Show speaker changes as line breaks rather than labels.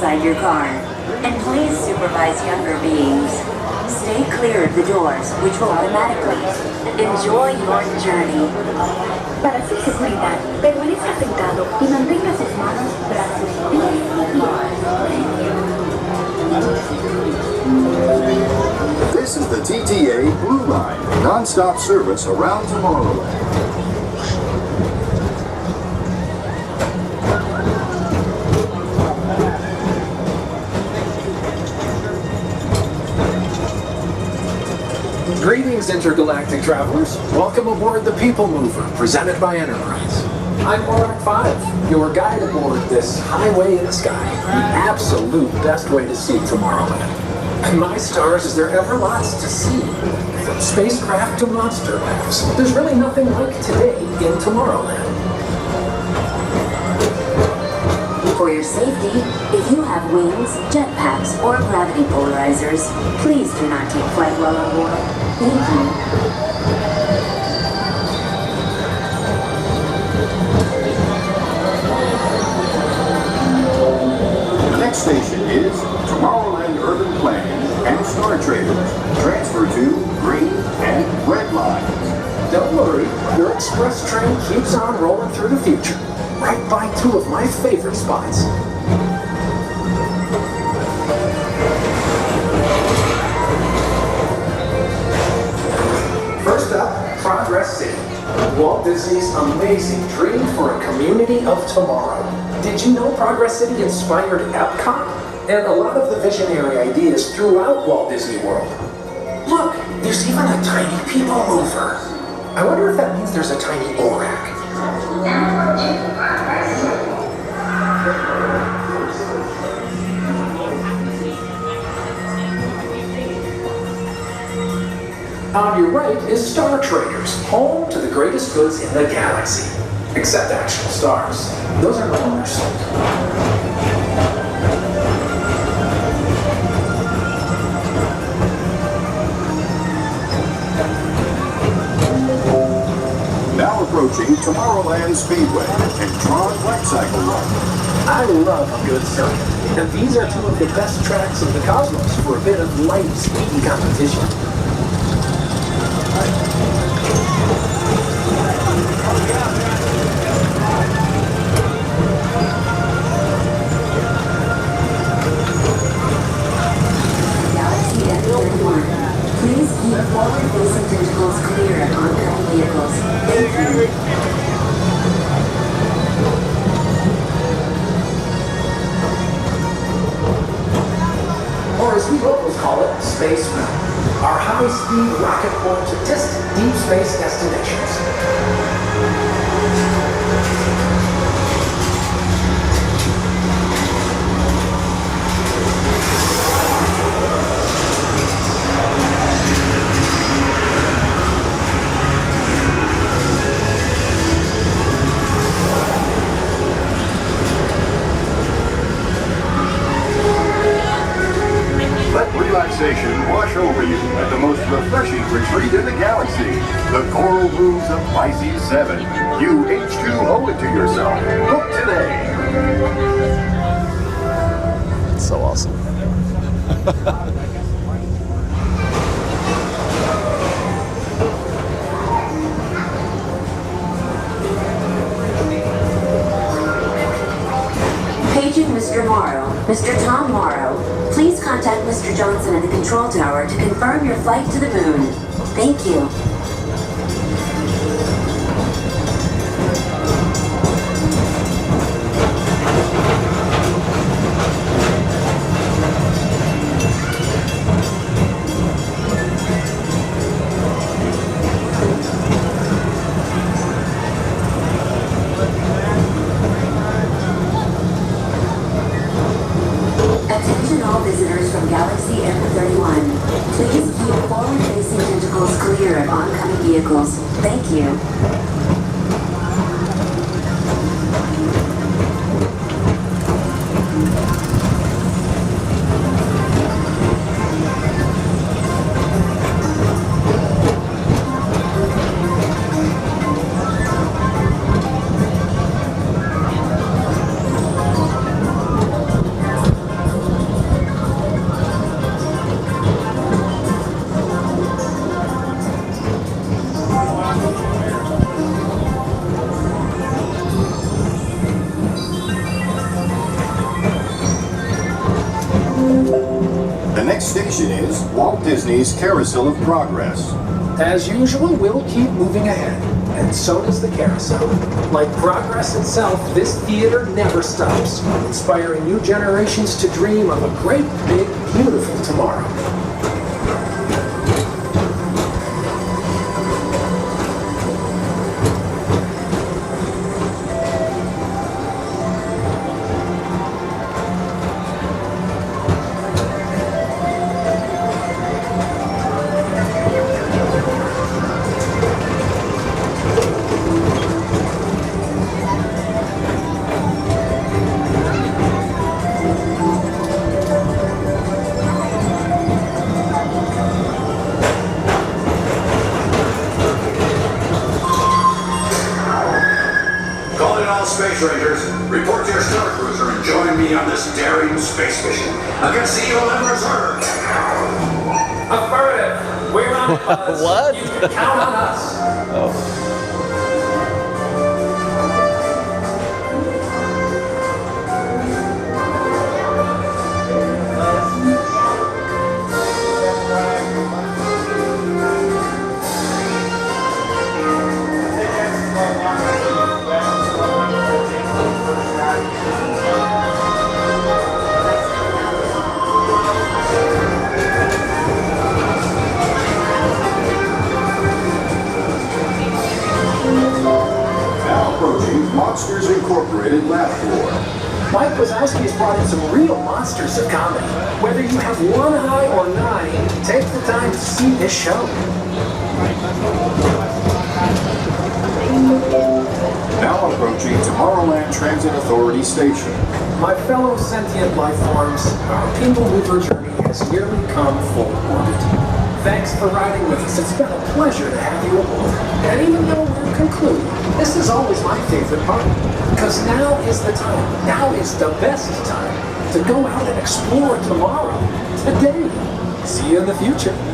inside your car. And please supervise younger beings. Stay clear of the doors, which will automatically. Enjoy your journey.
Para su seguridad, permanezca sentado y mantenga sus manos, brazos, pies y pies.
This is the TTA Blue Line, non-stop service around Tomorrowland.
Greetings, intergalactic travelers. Welcome aboard the People Mover, presented by Enterprise. I'm Monarch 5, your guide aboard this highway in the sky, the absolute best way to see Tomorrowland. And my stars, is there ever lots to see? From spacecraft to monster labs, there's really nothing like today in Tomorrowland.
For your safety, if you have wings, jetpacks, or gravity polarizers, please do not take flight while on board. Thank you.
The next station is Tomorrowland Urban Planning and Star Traders. Transfer to green and red lines.
Don't worry, your express train keeps on rolling through the future, right by two of my favorite spots. First up, Progress City, Walt Disney's amazing dream for a community of tomorrow. Did you know Progress City inspired Epcot and a lot of the visionary ideas throughout Walt Disney World? Look, there's even a tiny people mover. I wonder if that means there's a tiny ORAC. On your right is Star Traders, home to the greatest goods in the galaxy. Except actual stars. Those are no longer sold.
Now approaching Tomorrowland Speedway and Tron Light Cycle Run.
I love a good circuit, and these are two of the best tracks of the cosmos for a bit of light speed competition.
Galaxy F31. Please keep forward-facing tentacles clear of oncoming vehicles. Thank you.
Or as we locals call it, Space Mountain, our high-speed rocket port to distant deep space destinations.
Let relaxation wash over you at the most refreshing retreat in the galaxy, the Coral Rooms of Pisces 7. You H2O it to yourself. Book today.
So awesome.
Paging Mr. Morrow. Mr. Tom Morrow, please contact Mr. Johnson at the control tower to confirm your flight to the moon. Thank you. Attention all visitors from Galaxy F31. Please keep forward-facing tentacles clear of oncoming vehicles. Thank you.
next station is Walt Disney's Carousel of Progress.
As usual, we'll keep moving ahead, and so does the carousel. Like progress itself, this theater never stops, inspiring new generations to dream of a great, big, beautiful tomorrow.
Space Rangers, report to your Star Cruiser and join me on this daring space mission against the evil Emperor's Herd.
Affirmative! We're on it, Buzz.
What?
You can count on us.
Oh.
Monsters Incorporated lab floor.
Mike Wazowski has brought in some real monsters of comedy. Whether you have one eye or 9, take the time to see this show.
Now approaching Tomorrowland Transit Authority Station.
My fellow sentient life forms, our people mover journey has nearly come full orbit. Thanks for riding with us. It's been a pleasure to have you aboard. And even though we're concluding, this is always my favorite part. Because now is the time, now is the best time to go out and explore tomorrow, today. See you in the future.